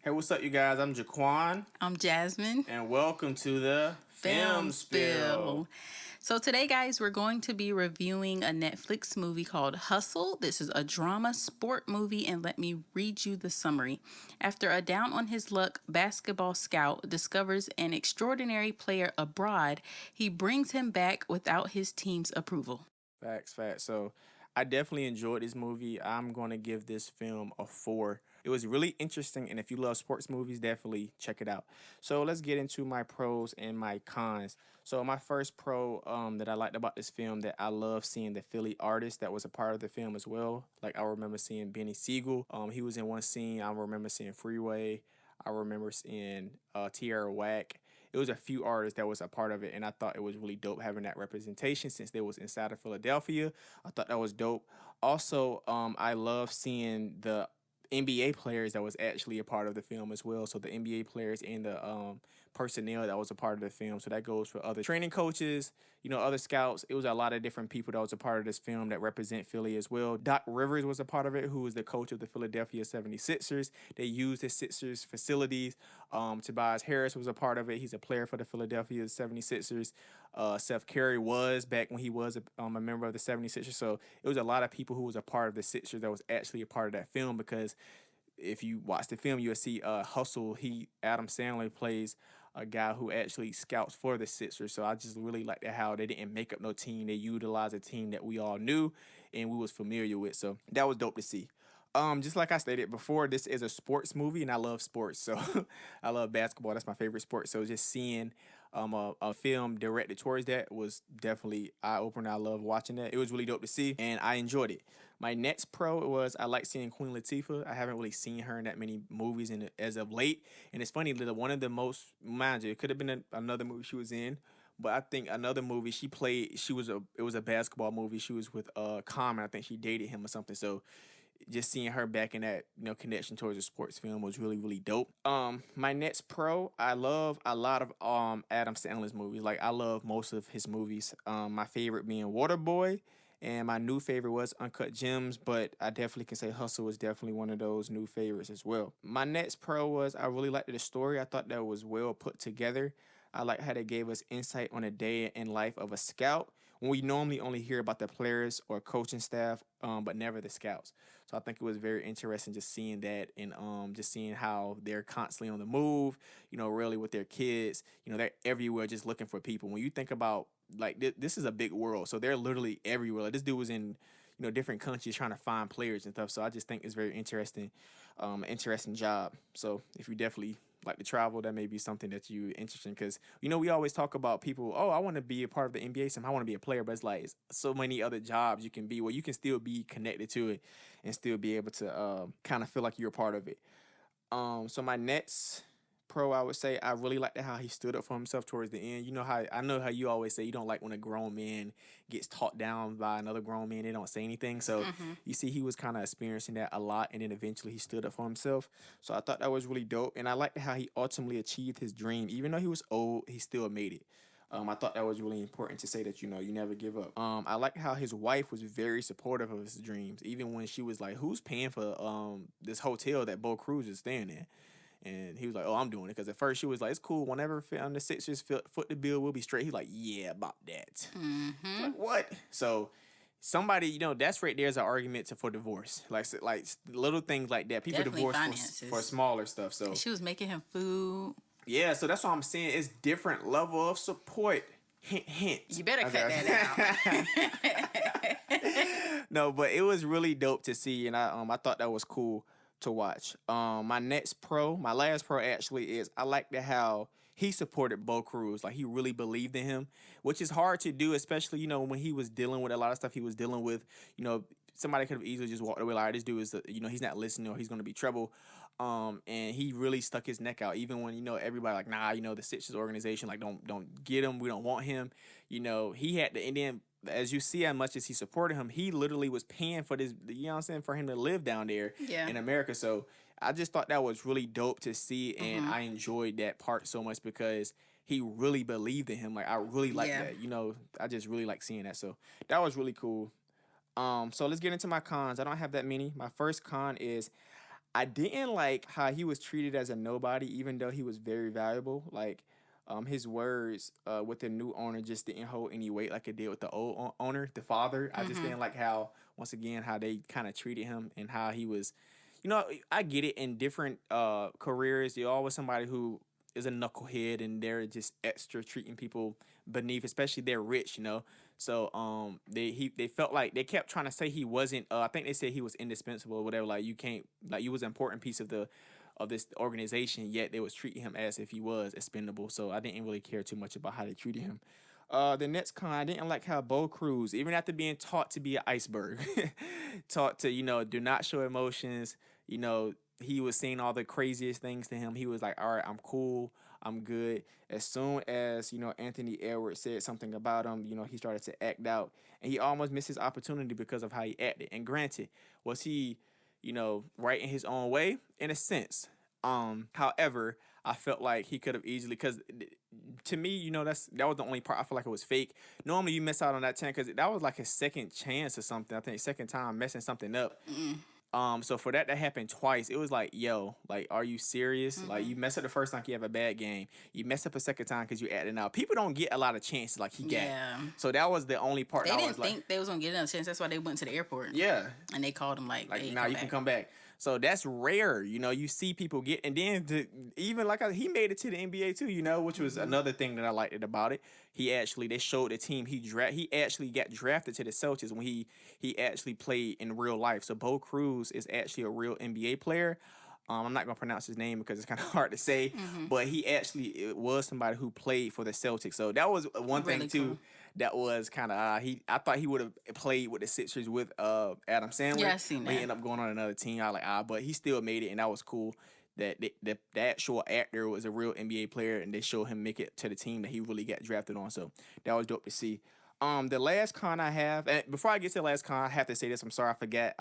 Hey, what's up, you guys? I'm Jaquan, I'm Jasmine. and welcome to the Film Spill. So, today, guys, we're going to be reviewing a Netflix movie called Hustle. This is a drama sport movie, and let me read you the summary. After a down on his luck basketball scout discovers an extraordinary player abroad, he brings him back without his team's approval. Facts. So, I definitely enjoyed this movie. I'm going to give this film a 4. It was really interesting, and if you love sports movies, definitely check it out. So, let's get into my pros and my cons. So, my first pro that I liked about this film that I love seeing the Philly artist that was a part of the film as well. Like, I remember seeing Benny Siegel. He was in one scene. I remember seeing Freeway. I remember seeing Tierra Whack. It was a few artists that was a part of it, and I thought it was really dope having that representation since they was inside of Philadelphia. I thought that was dope. Also, I love seeing the NBA players that was actually a part of the film as well. So the NBA players and the personnel that was a part of the film. So that goes for other training coaches, other scouts. It was a lot of different people that was a part of this film that represent Philly as well. Doc Rivers was a part of it, who was the coach of the Philadelphia 76ers. They used the Sixers facilities. Tobias Harris was a part of it. He's a player for the Philadelphia 76ers. Seth Curry was back when he was a member of the 76ers. So it was a lot of people who was a part of the Sixers that was actually a part of that film, because if you watch the film, you'll see Hustle. Adam Sandler plays a guy who actually scouts for the Sixers. So I just really like that how they didn't make up no team. They utilized a team that we all knew and we was familiar with. So that was dope to see. Just like I stated before, this is a sports movie, and I love sports. So I love basketball. That's my favorite sport. So just seeing a film directed towards that was definitely eye opener. I love watching that. It was really dope to see, and I enjoyed it. My next pro was I like seeing Queen Latifah. I haven't really seen her in that many movies as of late, and it's funny that one of the most, mind you, it could have been another movie she was in. But I think another movie she played, it was a basketball movie. She was with Common. I think she dated him or something. So just seeing her back in that connection towards a sports film was really really dope. My next pro, I love a lot of Adam Sandler's movies. Like I love most of his movies. My favorite being Waterboy, and my new favorite was Uncut Gems, but I definitely can say Hustle was definitely one of those new favorites as well. My next pro was I really liked the story. I thought that was well put together. I like how they gave us insight on a day in life of a scout when we normally only hear about the players or coaching staff, but never the scouts. So I think it was very interesting just seeing that, and just seeing how they're constantly on the move, really with their kids. They're everywhere just looking for people. When you think about like this is a big world, so they're literally everywhere. Like this dude was in different countries trying to find players and stuff. So I just think it's very interesting, interesting job. So if you definitely like to travel, that may be something that you interesting, because we always talk about people. Oh, I want to be a part of the NBA. Somehow I want to be a player, but it's like it's so many other jobs you can be where you can still be connected to it and still be able to kind of feel like you're a part of it. So my next pro, I would say I really liked how he stood up for himself towards the end. I know how you always say you don't like when a grown man gets talked down by another grown man. They don't say anything. So you see, he was kind of experiencing that a lot, and then eventually he stood up for himself. So I thought that was really dope, and I liked how he ultimately achieved his dream. Even though he was old, he still made it. I thought that was really important to say that you never give up. I like how his wife was very supportive of his dreams, even when she was like, "Who's paying for this hotel that Bo Cruz is staying in?" And he was like, "Oh, I'm doing it." Because at first she was like, "It's cool. Whenever on the Sixers foot the bill, we'll be straight." He's like, "Yeah, about that." Like what? So somebody, that's right there is an argument for divorce. Like little things like that. People Definitely divorce for finances. smaller stuff. So She was making him food. yeah, so that's what I'm saying. It's different level of support. Hint, hint. You better cut that out. No, but it was really dope to see, and I thought that was cool to watch. My last pro actually is I like how he supported Bo Cruz. Like he really believed in him, which is hard to do, especially when he was dealing with a lot of stuff he was dealing with. Somebody could have easily just walked away like, this dude is he's not listening or he's going to be trouble. And he really stuck his neck out, even when everybody like, nah, the Sixers organization like don't get him, we don't want him. He had to, and then as you see how much as he supported him, he literally was paying for this, what I'm saying, for him to live down there in America. So I just thought that was really dope to see, and I enjoyed that part so much because he really believed in him. Like I really like that. I just really like seeing that. So that was really cool. So let's get into my cons. I don't have that many. My first con is I didn't like how he was treated as a nobody, even though he was very valuable. Like, his words with the new owner just didn't hold any weight like it did with the old owner, the father. I just Mm-hmm. didn't like how, once again, how they kind of treated him and how he was. I get it in different careers. You're always somebody who is a knucklehead and they're just extra treating people beneath, especially they're rich. So they felt like they kept trying to say he wasn't. I think they said he was indispensable or whatever. Like you can't, like you was an important piece of this organization. Yet they was treating him as if he was expendable. So I didn't really care too much about how they treated him. The next con, I didn't like how Bo Cruz, even after being taught to be an iceberg, taught to do not show emotions. He was saying all the craziest things to him. He was like, "All right, I'm cool, I'm good." As soon as Anthony Edwards said something about him, he started to act out, and he almost missed his opportunity because of how he acted. And granted, was he, right in his own way? In a sense. However, I felt like he could have easily, because to me, that was the only part I feel like it was fake. Normally, you miss out on that chance because that was like his second chance or something. I think second time messing something up. So for that to happen twice, it was like, yo, like, are you serious? Like, you mess up the first time, you have a bad game. You mess up a second time because you acting out. People don't get a lot of chances like he got. Yeah. So that was the only part They that I didn't was think like, they was gonna get another chance. That's why they went to the airport. yeah. And they called him like, Like, hey, now you can come back. So that's rare. You see people get, and then even like he made it to the NBA too, which was another thing that I liked about it. They showed the team he actually got drafted to the Celtics when he actually played in real life. So Bo Cruz is actually a real NBA player. I'm not gonna pronounce his name because it's kind of hard to say, but it was somebody who played for the Celtics. So that was one Really thing too. cool. That was kind of I thought he would have played with the Sixers with Adam Sandler. Yeah, I seen But he that. ended up going on another team. I was like, but he still made it, and that was cool. That the actual actor was a real NBA player, and they showed him make it to the team that he really got drafted on. So that was dope to see. The last con I have, and before I get to the last con, I have to say this. I'm sorry, I forgot.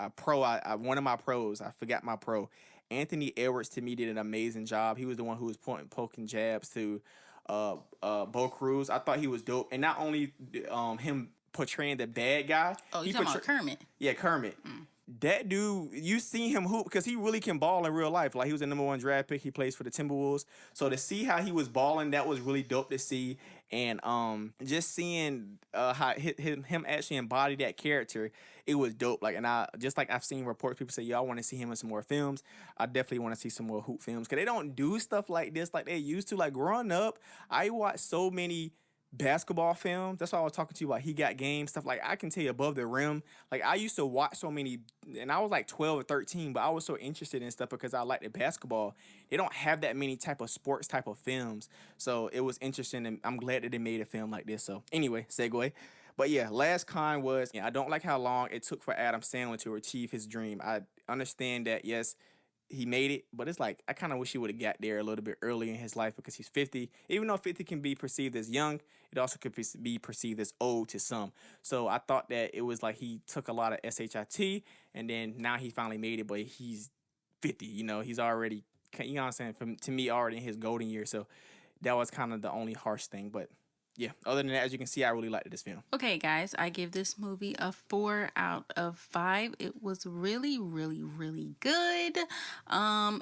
One of my pros, I forgot my pro. Anthony Edwards to me did an amazing job. He was the one who was poking jabs to Bo Cruz. I thought he was dope, and not only him portraying the bad guy. Oh, you he talking about Kermit? Yeah, Kermit. That dude, you seen him hoop because he really can ball in real life. Like he was the #1 draft pick. He plays for the Timberwolves. So to see how he was balling, that was really dope to see. And just seeing how him actually embody that character, it was dope. Like, and I've seen reports, people say, "Yo, I want to see him in some more films." I definitely want to see some more hoop films because they don't do stuff like this like they used to. Like growing up, I watched so many basketball films. That's why I was talking to you about He Got Game, stuff like I can tell you Above the Rim. Like I used to watch so many, and I was like 12 or 13, but I was so interested in stuff because I liked the basketball. They don't have that many type of sports type of films. So it was interesting, and I'm glad that they made a film like this. So anyway, segue. But yeah, last con was, I don't like how long it took for Adam Sandler to achieve his dream. I understand that, yes, he made it, but it's like I kind of wish he would have got there a little bit earlier in his life because he's 50. Even though 50 can be perceived as young, it also could be perceived as old to some. So I thought that it was like he took a lot of SHIT, and then now he finally made it, but he's 50. He's already, you know what I'm saying, to me, already in his golden year. So that was kind of the only harsh thing, but yeah, other than that, as you can see, I really liked this film. Okay, guys, I give this movie a 4 out of 5. It was really, really, really good.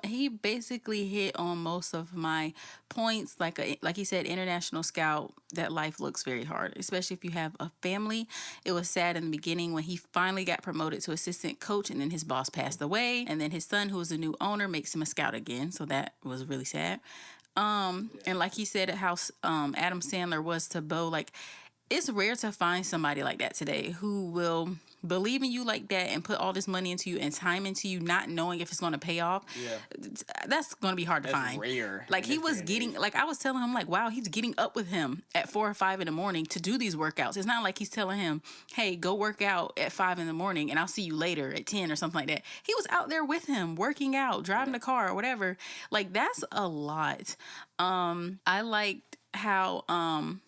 He basically hit on most of my points. Like he said, international scout, that life looks very hard, especially if you have a family. It was sad in the beginning when he finally got promoted to assistant coach, and then his boss passed away, and then his son, who was the new owner, makes him a scout again. So that was really sad. And like he said, how Adam Sandler was to Bo, like it's rare to find somebody like that today who will believe in you like that and put all this money into you and time into you, not knowing if it's going to pay off. Yeah, that's going to be hard to that's find. Rare. Like he was getting, like I was telling him, like, wow, he's getting up with him at 4 or 5 in the morning to do these workouts. It's not like he's telling him, hey, go work out at 5 in the morning and I'll see you later at 10 or something like that. He was out there with him, working out, driving the car or whatever. Like that's a lot. I liked how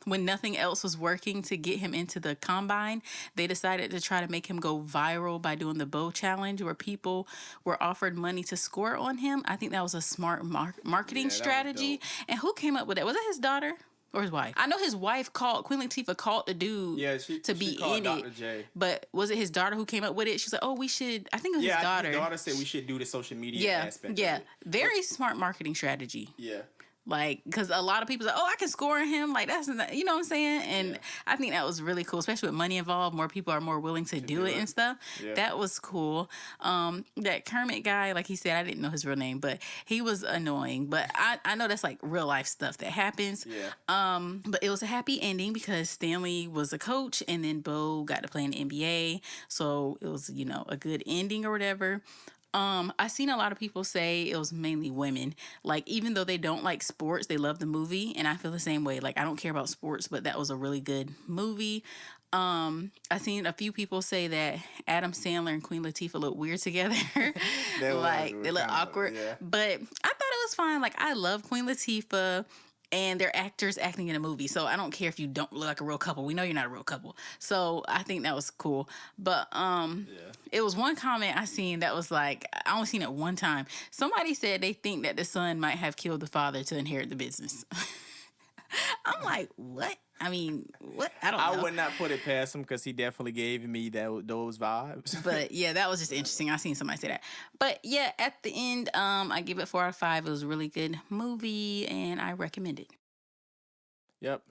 when nothing else was working to get him into the combine, they decided to try to make him go viral by doing the Bo challenge, where people were offered money to score on him. I think that was a smart marketing strategy. And who came up with that? Was that his daughter? Or his wife. I know his wife called, Queen Latifah called the dude to be called in Dr. it. J. But was it his daughter who came up with it? She's like, oh, we should, I think it was his daughter. His daughter said we should do the social media aspect of it. Very smart marketing strategy. Yeah. Like, because a lot of people say, oh, I can score on him. Like, that's, you know what I'm saying? And I think that was really cool, especially with money involved. More people are more willing to do it and stuff. Yeah. That was cool. That Kermit guy, like he said, I didn't know his real name, but he was annoying. But I know that's like real life stuff that happens. Yeah. But it was a happy ending because Stanley was a coach and then Bo got to play in the NBA. So it was, you know, a good ending or whatever. I seen a lot of people say it was mainly women. Like, even though they don't like sports, they love the movie, and I feel the same way. Like, I don't care about sports, but that was a really good movie. I seen a few people say that Adam Sandler and Queen Latifah look weird together. Like, they look awkward. Yeah. But I thought it was fine. Like, I love Queen Latifah. And they're actors acting in a movie. So I don't care if you don't look like a real couple. We know you're not a real couple. So I think that was cool. But it was one comment I seen that was like, I only seen it one time. Somebody said they think that the son might have killed the father to inherit the business. I'm like, what? I mean, what? I don't know. I would not put it past him because he definitely gave me those vibes. But yeah, that was just interesting. I seen somebody say that. But yeah, at the end, I give it 4 out of 5. It was a really good movie, and I recommend it. Yep.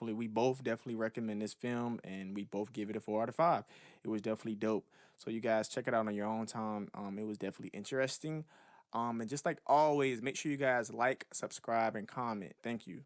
We both definitely recommend this film, and we both give it a 4 out of 5. It was definitely dope. So you guys check it out on your own time. It was definitely interesting. And just like always, make sure you guys like, subscribe, and comment. Thank you.